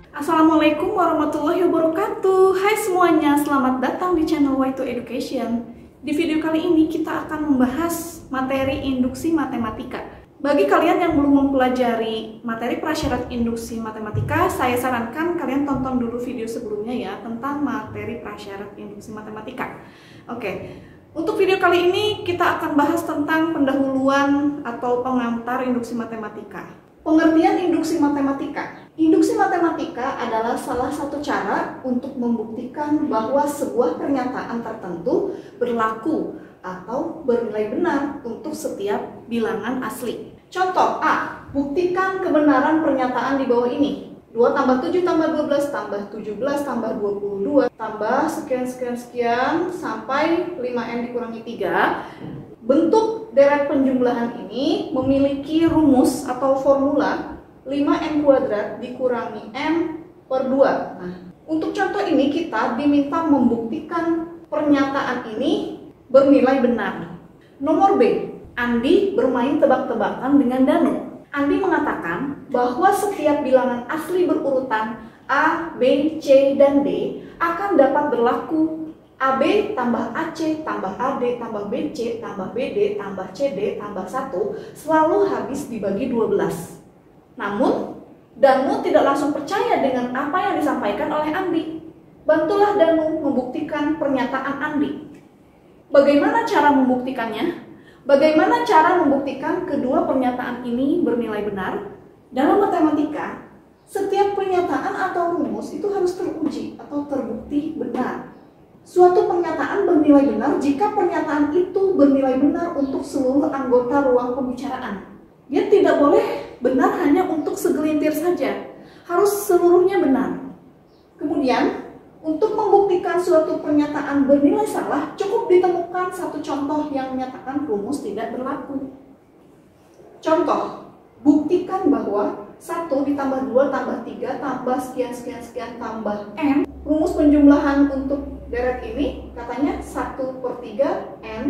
Assalamualaikum warahmatullahi wabarakatuh. Hai semuanya, selamat datang di channel Y2 Education. Di video kali ini kita akan membahas materi induksi matematika. Bagi kalian yang belum mempelajari materi prasyarat induksi matematika, saya sarankan kalian tonton dulu video sebelumnya ya tentang materi prasyarat induksi matematika. Oke, untuk video kali ini kita akan bahas tentang pendahuluan atau pengantar induksi matematika. Pengertian induksi matematika. Induksi matematika adalah salah satu cara untuk membuktikan bahwa sebuah pernyataan tertentu berlaku atau bernilai benar untuk setiap bilangan asli. Contoh A, buktikan kebenaran pernyataan di bawah ini. 2 tambah 7 tambah 12 tambah 17 tambah 22 tambah sekian sampai 5n dikurangi 3. Bentuk deret penjumlahan ini memiliki rumus atau formula 5n kuadrat dikurangi n per 2. Nah, untuk contoh ini kita diminta membuktikan pernyataan ini bernilai benar. Nomor B, Andi bermain tebak-tebakan dengan Danu. Andi mengatakan bahwa setiap bilangan asli berurutan A, B, C, dan D akan dapat berlaku AB tambah AC tambah AD tambah BC tambah BD tambah CD tambah 1 selalu habis dibagi 12. Namun, Danu tidak langsung percaya dengan apa yang disampaikan oleh Andi. Bantulah Danu membuktikan pernyataan Andi. Bagaimana cara membuktikannya? Bagaimana cara membuktikan kedua pernyataan ini bernilai benar? Dalam matematika, setiap pernyataan atau rumus itu harus teruji atau terbukti benar. Suatu pernyataan bernilai benar jika pernyataan itu bernilai benar untuk seluruh anggota ruang pembicaraan. Dia tidak boleh benar hanya untuk segelintir saja, harus seluruhnya benar. Kemudian, untuk membuktikan suatu pernyataan bernilai salah, cukup ditemukan satu contoh yang menyatakan rumus tidak berlaku. Contoh, buktikan bahwa 1 ditambah 2 tambah 3 tambah sekian tambah n. Rumus penjumlahan untuk deret ini katanya 1/3 n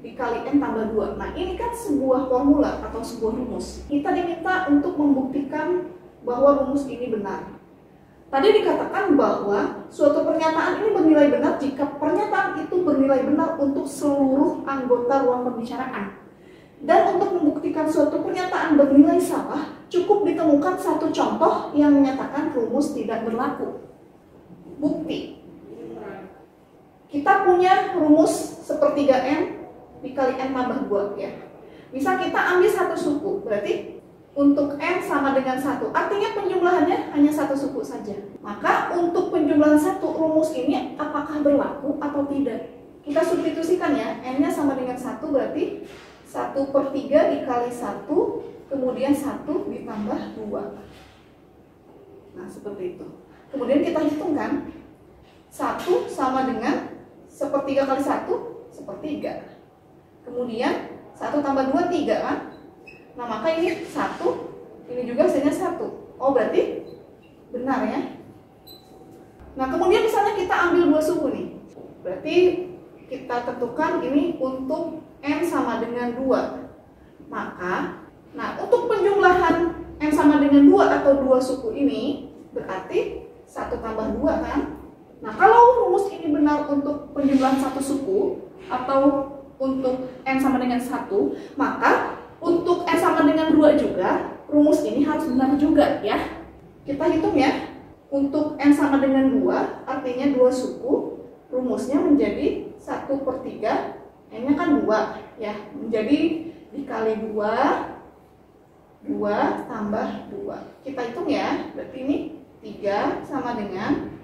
dikali n tambah 2. Nah, ini kan sebuah formula atau sebuah rumus. Kita diminta untuk membuktikan bahwa rumus ini benar. Tadi dikatakan bahwa suatu pernyataan ini bernilai benar jika pernyataan itu bernilai benar untuk seluruh anggota ruang pembicaraan. Dan untuk membuktikan suatu pernyataan bernilai salah, cukup ditemukan satu contoh yang menyatakan rumus tidak berlaku. Bukti. Kita punya rumus 1/3 n dikali n tambah 2 ya. Bisa kita ambil satu suku, berarti untuk n sama dengan 1, artinya penjumlahannya hanya satu suku saja. Maka untuk penjumlahan satu rumus ini apakah berlaku atau tidak? Kita substitusikan ya, n-nya sama dengan 1 berarti 1/3 dikali 1, kemudian 1 ditambah 2. Nah, seperti itu. Kemudian kita hitung kan, 1 sama dengan 1/3 kali 1, 1/3. Kemudian 1 tambah 2, 3 kan? Nah, maka ini 1, ini juga hasilnya 1. Oh, berarti benar ya. Nah, kemudian misalnya kita ambil 2 suku nih. Berarti kita tentukan ini untuk n sama dengan 2. Maka, nah untuk penjumlahan n sama dengan 2 atau 2 suku ini, berarti 1 tambah 2 kan? Nah, kalau rumus ini benar untuk penjumlahan satu suku atau untuk n sama dengan 1, maka untuk n sama dengan 2 juga, rumus ini harus benar juga ya. Kita hitung ya, untuk n sama dengan 2, artinya 2 suku, rumusnya menjadi 1/3, n-nya kan 2 ya, menjadi dikali 2 tambah 2. Kita hitung ya, berarti ini 3 sama dengan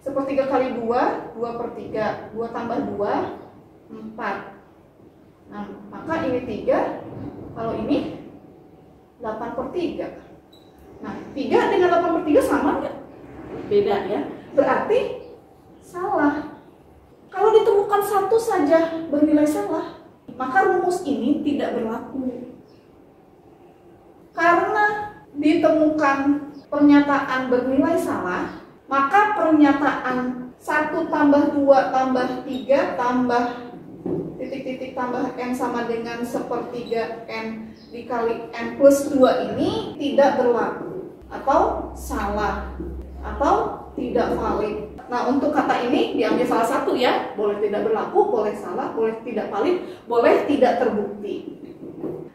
1/3 kali 2, 2/3, 2 tambah 2, 4. Nah, maka ini 3, kalau ini 8/3. Nah, 3 dengan 8/3 sama nggak? Beda ya. Berarti salah. Kalau ditemukan satu saja bernilai salah, maka rumus ini tidak berlaku. Karena ditemukan pernyataan bernilai salah, maka pernyataan 1 tambah 2 tambah 3 tambah titik-titik tambah N sama dengan 1/3 N dikali N plus 2 ini tidak berlaku atau salah atau tidak valid. Nah, untuk kata ini diambil salah satu ya, boleh tidak berlaku, boleh salah, boleh tidak valid, boleh tidak terbukti.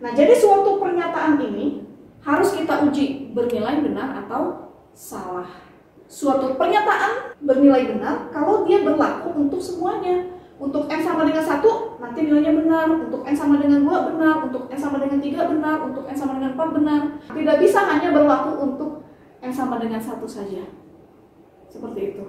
Nah, jadi suatu pernyataan ini harus kita uji bernilai benar atau salah. Suatu pernyataan bernilai benar kalau dia berlaku untuk semuanya. Untuk N sama dengan 1, nanti nilainya benar. Untuk N sama dengan 2 benar. Untuk N sama dengan 3 benar. Untuk N sama dengan 4 benar. Tidak bisa hanya berlaku untuk N sama dengan 1 saja. Seperti itu.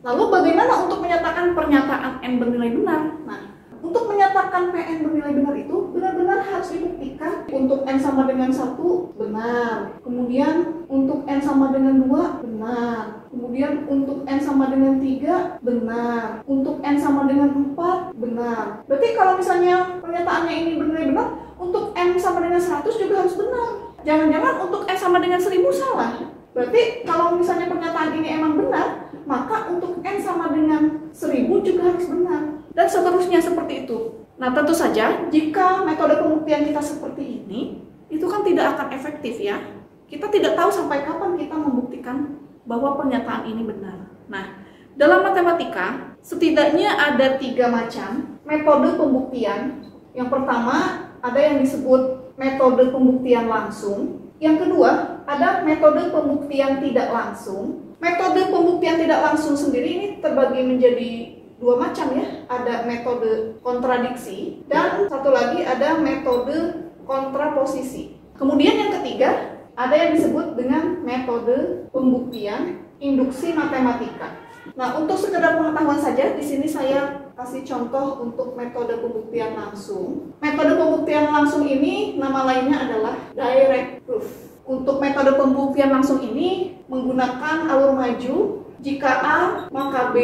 Lalu bagaimana untuk menyatakan pernyataan N bernilai benar? Nah, untuk menyatakan Pn bernilai benar itu benar-benar harus dibuktikan. Untuk N sama dengan 1 benar. Kemudian untuk N sama dengan 2 benar. Kemudian untuk N sama dengan 3 benar. Untuk N sama dengan 4 benar. Berarti kalau misalnya pernyataannya ini bernilai benar, untuk N sama dengan 100 juga harus benar. Jangan-jangan untuk N sama dengan 1000 salah. Berarti kalau misalnya pernyataan ini emang benar, maka untuk N sama dengan 1000 juga harus benar. Dan seterusnya seperti itu. Nah, tentu saja jika metode pembuktian kita seperti ini, itu kan tidak akan efektif ya. Kita tidak tahu sampai kapan kita membuktikan bahwa pernyataan ini benar. Nah, dalam matematika setidaknya ada 3 macam metode pembuktian. Yang pertama ada yang disebut metode pembuktian langsung. Yang kedua ada metode pembuktian tidak langsung. Metode pembuktian tidak langsung sendiri ini terbagi menjadi 2 macam ya. Ada metode kontradiksi dan satu lagi ada metode kontraposisi. Kemudian yang ketiga ada yang disebut dengan metode pembuktian induksi matematika. Nah, untuk sekedar pengetahuan saja, di sini saya kasih contoh untuk metode pembuktian langsung. Metode pembuktian langsung ini nama lainnya adalah direct proof. Untuk metode pembuktian langsung ini menggunakan alur maju. Jika A, maka B,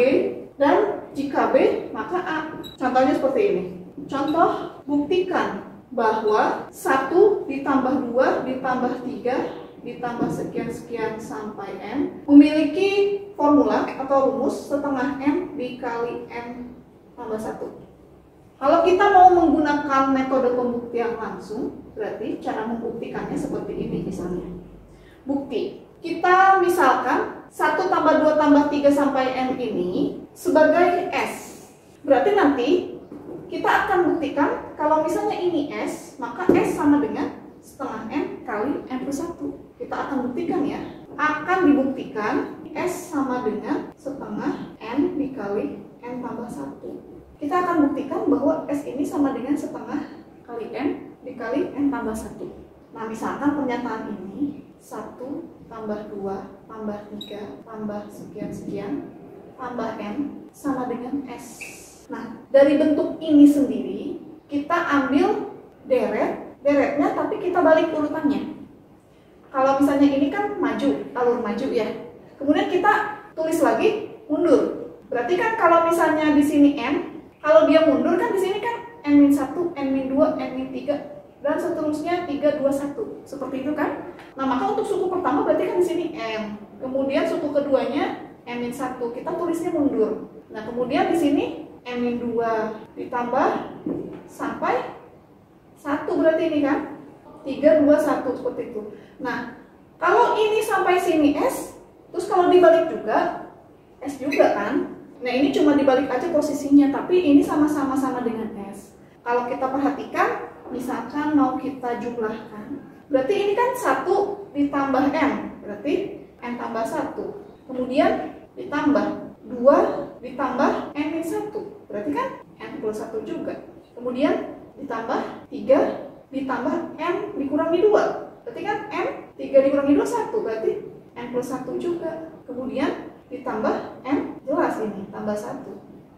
dan jika B, maka A. Contohnya seperti ini. Contoh, buktikan bahwa 1 ditambah 2 ditambah 3 ditambah sekian-sekian sampai N memiliki formula atau rumus setengah N dikali N tambah 1. Kalau kita mau menggunakan metode pembuktian langsung, berarti cara membuktikannya seperti ini misalnya. Bukti. Kita misalkan 1 tambah 2 tambah 3 sampai N ini sebagai S. Berarti nanti kita akan buktikan kalau misalnya ini S, maka S sama dengan setengah N kali N plus 1. Kita akan buktikan ya. Akan dibuktikan S sama dengan setengah N dikali N tambah 1. Kita akan buktikan bahwa S ini sama dengan setengah kali N dikali N tambah 1. Nah, misalkan pernyataan ini 1 tambah 2 tambah 3 tambah sekian-sekian tambah N sama dengan S. Nah, dari bentuk ini sendiri kita ambil deretnya tapi kita balik urutannya. Kalau misalnya ini kan maju, alur maju ya. Kemudian kita tulis lagi mundur. Berarti kan kalau misalnya di sini N, kalau dia mundur kan di sini kan N-1, N-2, N-3 dan seterusnya 3, 2, 1. Seperti itu kan? Nah, maka untuk suku pertama berarti kan di sini N. Kemudian suku keduanya N-1. Kita tulisnya mundur. Nah, kemudian di sini N-2 ditambah sampai 1 berarti ini kan? 3, 2, 1 seperti itu. Nah, kalau ini sampai sini S, terus kalau dibalik juga S juga kan? Nah, ini cuma dibalik aja posisinya, tapi ini sama-sama dengan S. Kalau kita perhatikan, misalkan mau kita jumlahkan, berarti ini kan 1 ditambah N, berarti N tambah 1. Kemudian ditambah 2 ditambah N-1, berarti kan N plus 1 juga. Kemudian ditambah 3 ditambah N dikurangi 2, berarti kan N 3 dikurangi 2, 1, berarti N plus 1 juga. Kemudian ditambah N, jelas ini tambah 1.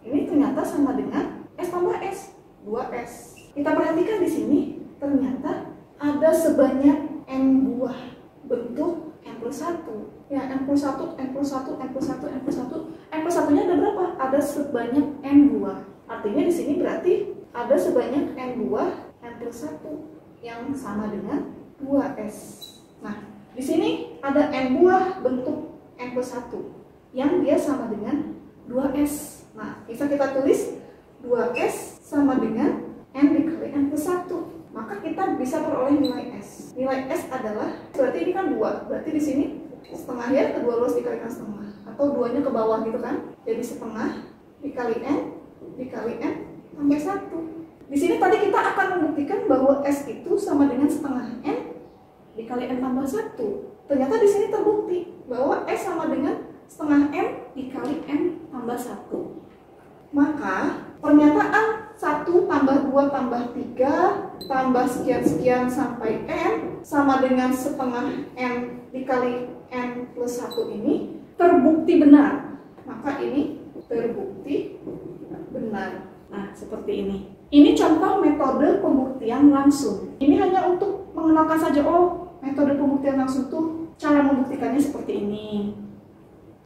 Ini ternyata sama dengan S tambah S, 2S. Kita perhatikan di sini ternyata ada sebanyak N buah bentuk N plus 1. Ya, N plus 1, N plus 1, N plus 1, N plus 1. N plus 1-nya ada berapa? Ada sebanyak N buah. Artinya di sini berarti ada sebanyak N buah N plus 1 yang sama dengan 2S. Nah, di sini ada N buah bentuk N plus 1 yang dia sama dengan 2S. Nah, bisa kita tulis 2S sama dengan N dikali N plus 1. Maka kita bisa peroleh nilai S. Nilai S adalah, berarti ini kan 2. Berarti di sini setengah ya, kedua luas dikalikan setengah. Atau 2-nya ke bawah gitu kan. Jadi setengah dikali N tambah 1. Di sini tadi kita akan membuktikan bahwa S itu sama dengan setengah N dikali N tambah 1. Ternyata di sini terbukti bahwa S sama dengan setengah N dikali N tambah 1. Maka pernyataan 1 tambah 2 tambah 3 tambah sekian-sekian sampai N sama dengan setengah N dikali N plus 1 ini terbukti benar. Maka ini terbukti benar. Nah, seperti ini. Ini contoh metode pembuktian langsung. Ini hanya untuk mengenalkan saja, oh, metode pembuktian langsung tuh cara membuktikannya seperti ini.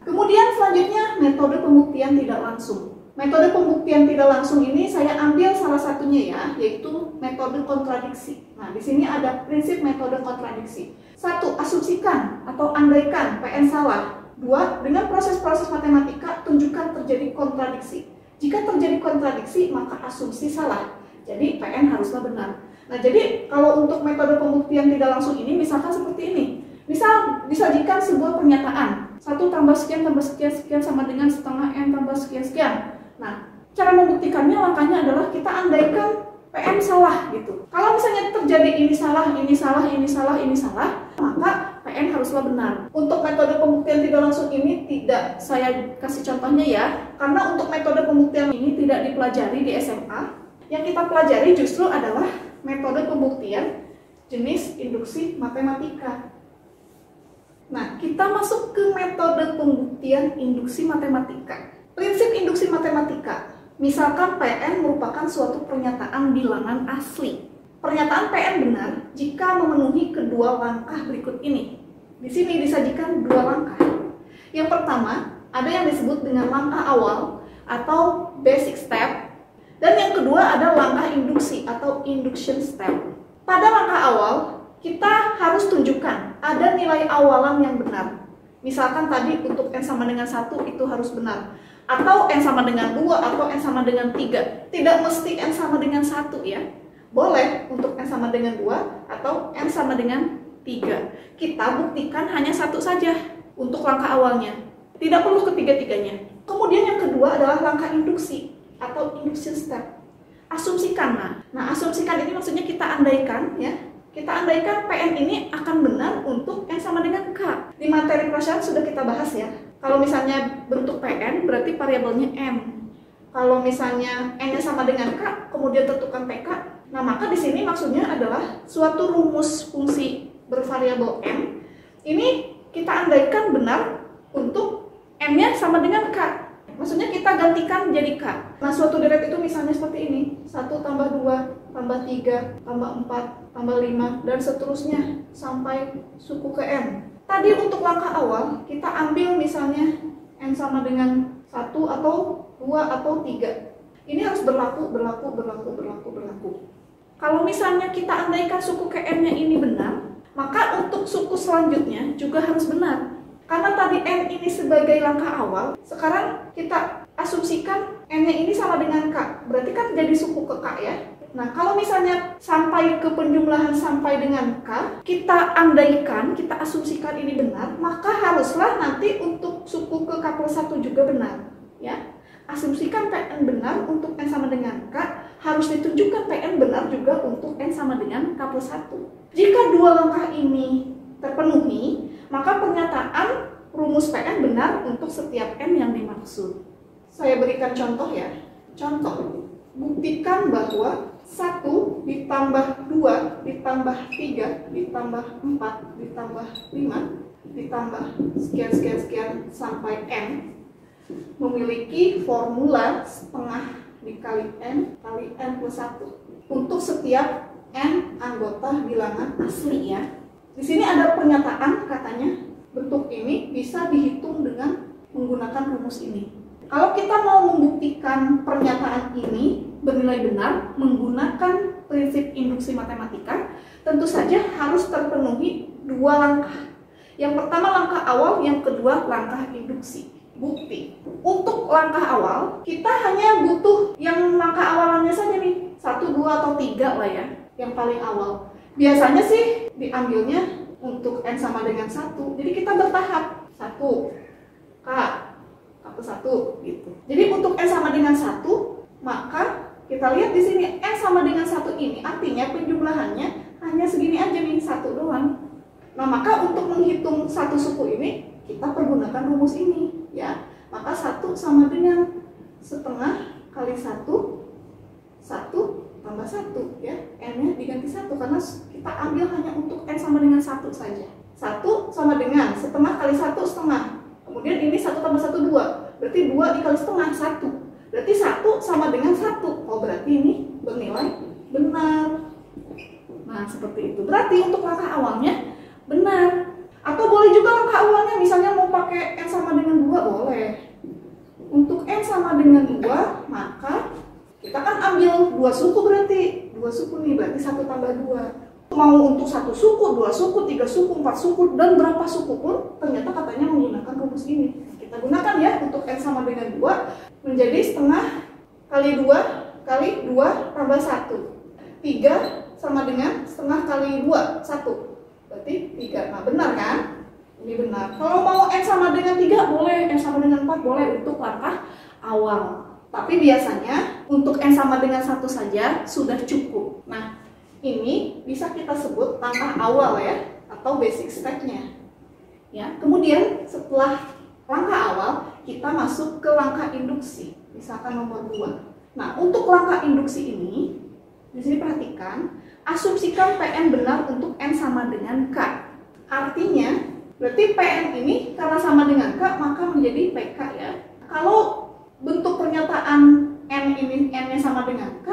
Kemudian selanjutnya metode pembuktian tidak langsung. Metode pembuktian tidak langsung ini saya ambil salah satunya ya, yaitu metode kontradiksi. Nah, di sini ada prinsip metode kontradiksi. 1. Asumsikan atau andaikan PN salah. 2. Dengan proses-proses matematika tunjukkan terjadi kontradiksi. Jika terjadi kontradiksi, maka asumsi salah. Jadi PN haruslah benar. Nah, jadi kalau untuk metode pembuktian tidak langsung ini misalkan seperti ini. Misal disajikan sebuah pernyataan 1 tambah sekian sekian sama dengan setengah N tambah sekian. Nah, cara membuktikannya langkahnya adalah kita andaikan PN salah gitu. Kalau misalnya terjadi ini salah, maka PN haruslah benar. Untuk metode pembuktian tidak langsung ini tidak saya kasih contohnya ya, karena untuk metode pembuktian ini tidak dipelajari di SMA. Yang kita pelajari justru adalah metode pembuktian jenis induksi matematika. Nah, kita masuk ke metode pembuktian induksi matematika. Prinsip induksi matematika. Misalkan PN merupakan suatu pernyataan bilangan asli. Pernyataan PN benar jika memenuhi kedua langkah berikut ini. Di sini disajikan 2 langkah. Yang pertama, ada yang disebut dengan langkah awal atau basic step. Dan yang kedua ada langkah induksi atau induction step. Pada langkah awal, kita harus tunjukkan ada nilai awalan yang benar. Misalkan tadi untuk N sama dengan 1 itu harus benar. Atau N sama dengan 2 atau N sama dengan 3. Tidak mesti N sama dengan 1 ya. Boleh untuk N sama dengan 2 atau N sama dengan 3. Kita buktikan hanya 1 saja untuk langkah awalnya. Tidak perlu ketiga-tiganya. Kemudian yang kedua adalah langkah induksi atau induction step. Asumsikan. Nah, asumsikan ini maksudnya kita andaikan ya. Kita andaikan PN ini akan benar untuk N sama dengan K. Di materi prasyarat sudah kita bahas ya. Kalau misalnya bentuk PN berarti variabelnya M. Kalau misalnya N-nya sama dengan K, kemudian tentukan PK. Nah, maka di sini maksudnya adalah suatu rumus fungsi bervariabel M. Ini kita andaikan benar untuk M-nya sama dengan K. Maksudnya kita gantikan jadi K. Nah, suatu deret itu misalnya seperti ini. 1 tambah 2, tambah 3, tambah 4, tambah 5, dan seterusnya sampai suku ke M. Tadi untuk langkah awal, kita ambil misalnya N sama dengan 1 atau 2 atau 3. Ini harus berlaku. Kalau misalnya kita andaikan suku ke N-nya ini benar, maka untuk suku selanjutnya juga harus benar. Karena tadi N ini sebagai langkah awal, sekarang kita asumsikan N-nya ini sama dengan K. Berarti kan jadi suku ke K ya. Nah, kalau misalnya sampai ke penjumlahan sampai dengan K, kita andaikan, kita asumsikan ini benar, maka haruslah nanti untuk suku ke K plus 1 juga benar. Ya, asumsikan PN benar untuk N sama dengan K, harus ditunjukkan PN benar juga untuk N sama dengan K plus 1. Jika dua langkah ini terpenuhi, maka pernyataan rumus PN benar untuk setiap N yang dimaksud. Saya berikan contoh ya. Contoh, buktikan bahwa 1 ditambah 2 ditambah 3 ditambah 4 ditambah 5 ditambah sekian sampai N memiliki formula setengah dikali N kali N plus 1 untuk setiap N anggota bilangan asli ya. Di sini ada pernyataan katanya bentuk ini bisa dihitung dengan menggunakan rumus ini. Kalau kita mau membuktikan pernyataan ini bernilai benar menggunakan prinsip induksi matematika, tentu saja harus terpenuhi dua langkah. Yang pertama langkah awal, yang kedua langkah induksi. bukti. Untuk langkah awal, kita hanya butuh yang langkah awalannya saja nih, 1, 2, atau 3 lah ya, yang paling awal. Biasanya sih diambilnya untuk N sama dengan 1, jadi kita bertahap. 1, K plus 1 gitu. Jadi untuk N sama dengan 1, maka kita lihat di sini N sama dengan 1 ini artinya penjumlahannya hanya segini aja nih, 1 doang. Nah, maka untuk menghitung satu suku ini kita pergunakan rumus ini ya. Maka 1 sama dengan setengah kali 1 tambah 1 ya. N-nya diganti 1 karena kita ambil hanya untuk N sama dengan 1 saja. 1 sama dengan setengah kali 1 setengah. Kemudian ini 1 tambah 1 2. Berarti 2 dikali setengah 1. Berarti 1 sama dengan 1. Oh, berarti ini bernilai benar. Nah, seperti itu. Berarti untuk langkah awalnya benar. Atau boleh juga langkah awalnya misalnya mau pakai N sama dengan 2 boleh. Untuk N sama dengan 2, maka kita kan ambil 2 suku berarti. 2 suku nih, berarti 1 tambah 2. Mau untuk 1 suku, 2 suku, 3 suku, 4 suku, dan berapa suku pun ternyata katanya menggunakan rumus ini. Kita gunakan ya untuk N sama dengan 2 menjadi setengah kali 2 kali 2 tambah 1. 3 sama dengan setengah kali 2, 1. Berarti 3. Nah, benar kan? Ini benar. Kalau mau N sama dengan 3 boleh, N sama dengan 4 boleh untuk langkah awal. Tapi biasanya untuk N sama dengan 1 saja sudah cukup. Nah, ini bisa kita sebut langkah awal ya, atau basic step-nya. Ya, kemudian setelah langkah awal, kita masuk ke langkah induksi. Misalkan nomor 2. Nah, untuk langkah induksi ini, di sini perhatikan, asumsikan PN benar untuk N sama dengan K. Artinya, berarti PN ini karena sama dengan K, maka menjadi PK ya. Kalau bentuk pernyataan N ini N-nya sama dengan K,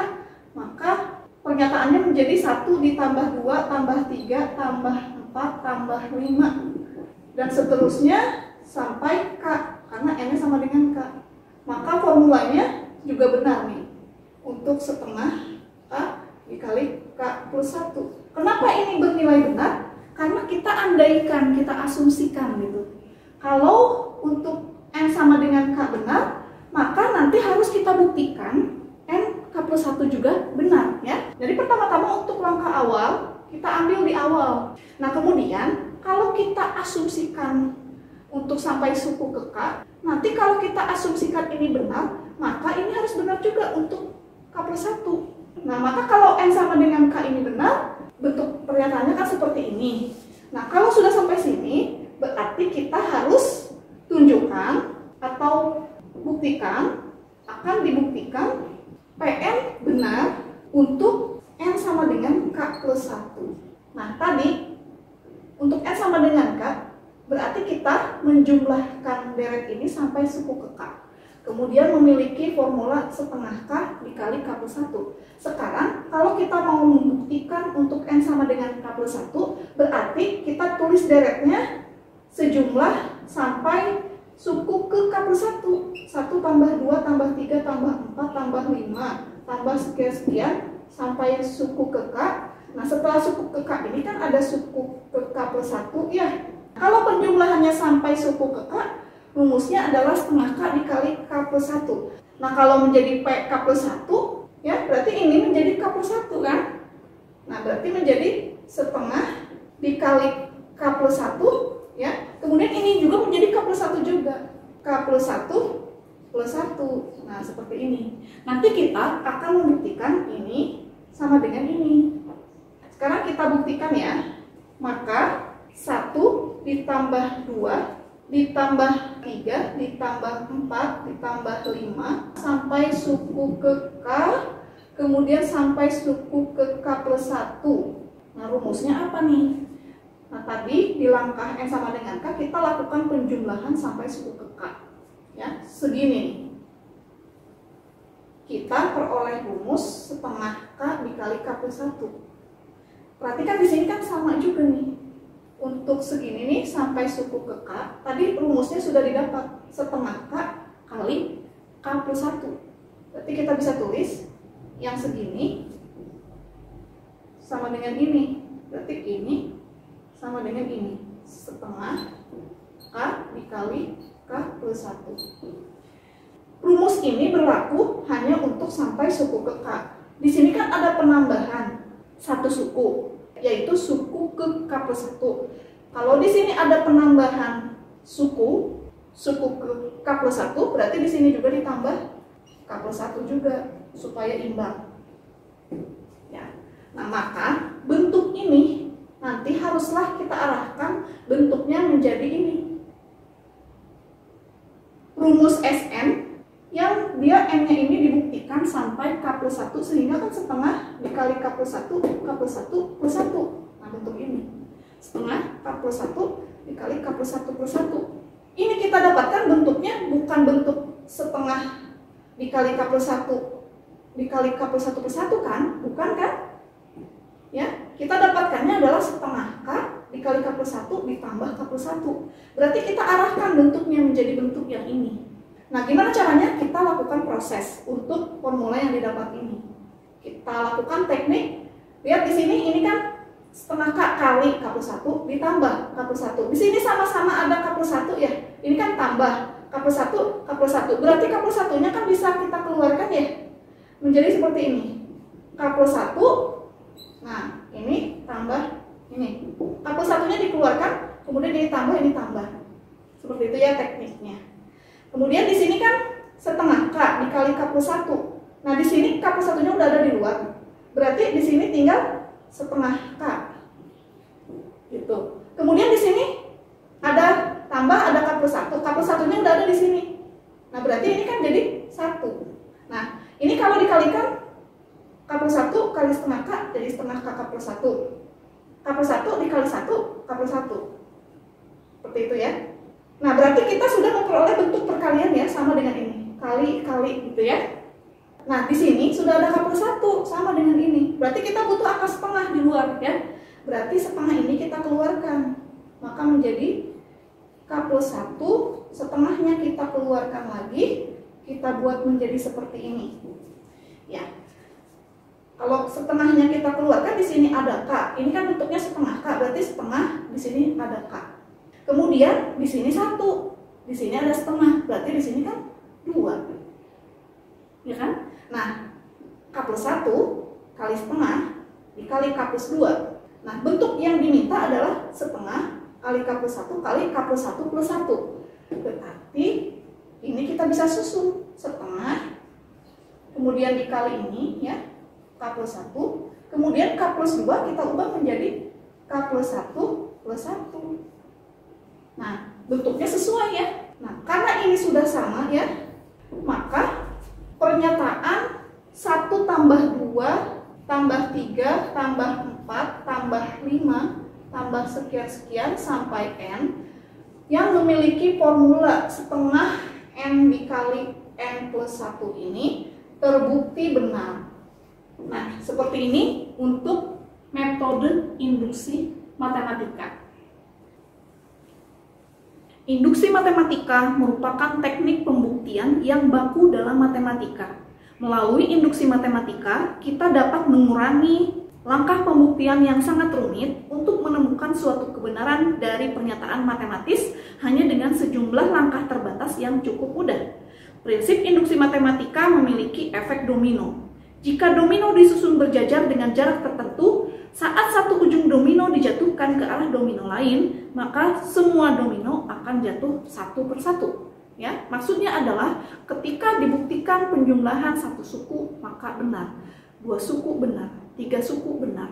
maka pernyataannya menjadi 1 ditambah 2 tambah 3 tambah 4 tambah 5 dan seterusnya sampai K, karena N-nya sama dengan K. Maka formulanya juga benar nih, untuk setengah K dikali K plus 1. Kenapa ini bernilai benar? Karena kita andaikan, kita asumsikan gitu. Kalau untuk N sama dengan K benar, maka nanti harus kita buktikan N K plus 1 juga benar ya. Jadi pertama-tama untuk langkah awal, kita ambil di awal. Nah, kemudian kalau kita asumsikan untuk sampai suku ke K, nanti kalau kita asumsikan ini benar, maka ini harus benar juga untuk K plus 1. Nah, maka kalau N sama dengan K ini benar, bentuk pernyataannya kan seperti ini. Nah, kalau sudah sampai sini, berarti kita harus tunjukkan atau buktikan, akan dibuktikan PN benar untuk N sama dengan K plus 1. Nah, tadi untuk N sama dengan K, berarti kita menjumlahkan deret ini sampai suku ke K. Kemudian memiliki formula setengah K dikali K plus 1. Sekarang, kalau kita mau membuktikan untuk N sama dengan K plus 1, berarti kita tulis deretnya sejumlah sampai suku ke K plus 1. 1 tambah 2 tambah 3 tambah 4 tambah 5 tambah sekian-sekian sampai suku ke K. Nah, setelah suku ke K ini kan ada suku ke K plus 1 ya. Kalau penjumlahannya sampai suku ke K, rumusnya adalah setengah K dikali K plus 1. Nah, kalau menjadi P K plus 1, ya berarti ini menjadi K plus 1 kan? Nah, berarti menjadi setengah dikali K plus 1, ya. Kemudian ini juga menjadi K plus 1 juga. K plus 1 plus 1. Nah, seperti ini. Nanti kita akan membuktikan ini sama dengan ini. Sekarang kita buktikan ya. Maka 1 ditambah 2 ditambah 3 ditambah 4 ditambah 5 sampai suku ke K, kemudian sampai suku ke K plus 1. Nah, rumusnya apa nih? Nah, tadi di langkah N sama dengan K kita lakukan penjumlahan sampai suku ke K. Ya, segini. Kita peroleh rumus setengah K dikali K plus 1. Perhatikan di sini kan sama juga nih. Untuk segini nih sampai suku ke K, tadi rumusnya sudah didapat setengah K kali K plus 1. Berarti kita bisa tulis yang segini sama dengan ini. Berarti ini sama dengan ini. Setengah K dikali K K plus 1. Rumus ini berlaku hanya untuk sampai suku ke K. Di sini kan ada penambahan satu suku, yaitu suku ke K plus 1. Kalau di sini ada penambahan suku ke K plus 1, berarti di sini juga ditambah K plus 1 juga, supaya imbang. Ya. Nah, maka bentuk ini nanti haruslah kita arahkan bentuknya menjadi ini. Rumus Sn yang dia n-nya ini dibuktikan sampai K plus 1, sehingga kan setengah dikali K plus 1, K plus 1 plus 1. Nah, bentuk ini. Setengah K plus 1 dikali K plus 1 plus 1. Ini kita dapatkan bentuknya bukan bentuk setengah dikali K plus 1 dikali K plus 1 plus 1 kan? Bukan kan? Ya, kita dapatkannya adalah setengah K dikali K plus 1 ditambah K plus 1. Berarti kita arahkan bentuknya menjadi bentuk yang ini. Nah, gimana caranya? Kita lakukan proses untuk formula yang didapat ini. Kita lakukan teknik. Lihat di sini, ini kan setengah K kali K plus 1 ditambah K plus 1. Di sini sama-sama ada K plus 1 ya. Ini kan tambah K plus 1, K plus 1. Berarti K plus 1-nya kan bisa kita keluarkan ya. Menjadi seperti ini. K plus 1. Nah, ini tambah ini. K plus 1-nya dikeluarkan, kemudian ini tambah. Seperti itu ya tekniknya. Kemudian di sini kan setengah K dikali K plus 1. Nah, di sini K plus 1-nya udah ada di luar. Berarti di sini tinggal setengah K. Gitu. Kemudian di sini ada tambah, ada K plus 1. K plus 1-nya udah ada di sini. Nah, berarti ini kan jadi 1. Nah, ini kalau dikalikan K plus 1 kali setengah K jadi setengah K plus 1. K plus 1 dikali 1 K plus 1. Seperti itu ya. Nah, berarti kita sudah memperoleh bentuk perkalian ya, sama dengan ini. Kali gitu ya. Nah, di sini sudah ada K plus 1 sama dengan ini. Berarti kita butuh angka setengah di luar ya. Berarti setengah ini kita keluarkan. Maka menjadi K plus 1, setengahnya kita keluarkan lagi, kita buat menjadi seperti ini. Ya. Kalau setengahnya kita keluarkan, di sini ada K. Ini kan bentuknya setengah K, berarti setengah di sini ada K. Kemudian di sini 1, di sini ada setengah, berarti di sini kan 2, ya kan? Nah, K plus 1 kali setengah dikali K plus 2. Nah, bentuk yang diminta adalah setengah kali K plus 1 kali K plus 1 plus 1. Berarti ini kita bisa susun setengah, kemudian dikali ini ya, K plus 1, kemudian K plus 2 kita ubah menjadi K plus 1 plus 1. Nah, bentuknya sesuai ya. Nah, karena ini sudah sama ya, maka pernyataan 1 tambah 2 tambah 3 tambah 4 tambah 5 tambah sekian-sekian sampai N yang memiliki formula setengah N dikali N plus 1 ini terbukti benar. Nah, seperti ini untuk metode induksi matematika. Induksi matematika merupakan teknik pembuktian yang baku dalam matematika. Melalui induksi matematika, kita dapat mengurangi langkah pembuktian yang sangat rumit untuk menemukan suatu kebenaran dari pernyataan matematis hanya dengan sejumlah langkah terbatas yang cukup mudah. Prinsip induksi matematika memiliki efek domino. Jika domino disusun berjajar dengan jarak tertentu, saat satu ujung domino dijatuhkan ke arah domino lain, maka semua domino akan jatuh satu persatu. Ya, maksudnya adalah ketika dibuktikan penjumlahan satu suku maka benar, 2 suku benar, 3 suku benar.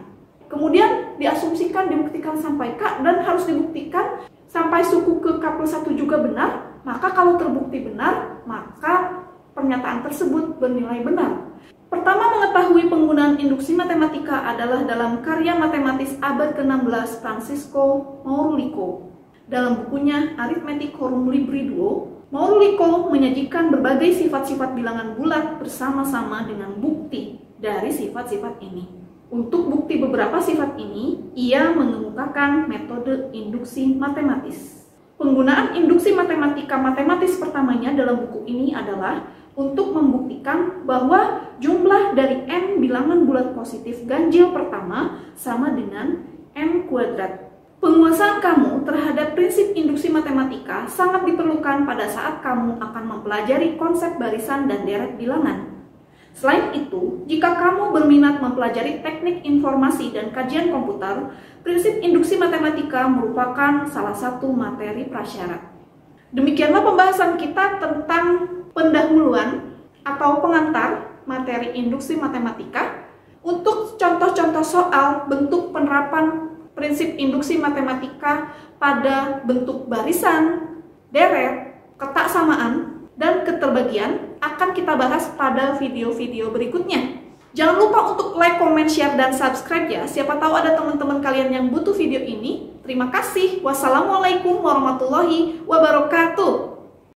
Kemudian diasumsikan dibuktikan sampai K dan harus dibuktikan sampai suku ke K plus 1 juga benar, maka kalau terbukti benar, maka pernyataan tersebut bernilai benar. Pertama mengetahui penggunaan induksi matematika adalah dalam karya matematis abad ke-16 Francisco Maurulico. Dalam bukunya Arithmeticorum Libri Duo, Maurulico menyajikan berbagai sifat-sifat bilangan bulat bersama-sama dengan bukti dari sifat-sifat ini. Untuk bukti beberapa sifat ini, ia mengemukakan metode induksi matematis. Penggunaan induksi matematika matematis pertamanya dalam buku ini adalah untuk membuktikan bahwa jumlah dari n bilangan bulat positif ganjil pertama sama dengan n kuadrat. Penguasaan kamu terhadap prinsip induksi matematika sangat diperlukan pada saat kamu akan mempelajari konsep barisan dan deret bilangan. Selain itu, jika kamu berminat mempelajari teknik informasi dan kajian komputer, prinsip induksi matematika merupakan salah satu materi prasyarat. Demikianlah pembahasan kita tentang pendahuluan atau pengantar materi induksi matematika. Untuk contoh-contoh soal bentuk penerapan prinsip induksi matematika pada bentuk barisan, deret, ketak samaan, dan keterbagian akan kita bahas pada video-video berikutnya. Jangan lupa untuk like, comment, share, dan subscribe ya. Siapa tahu ada teman-teman kalian yang butuh video ini. Terima kasih. Wassalamualaikum warahmatullahi wabarakatuh.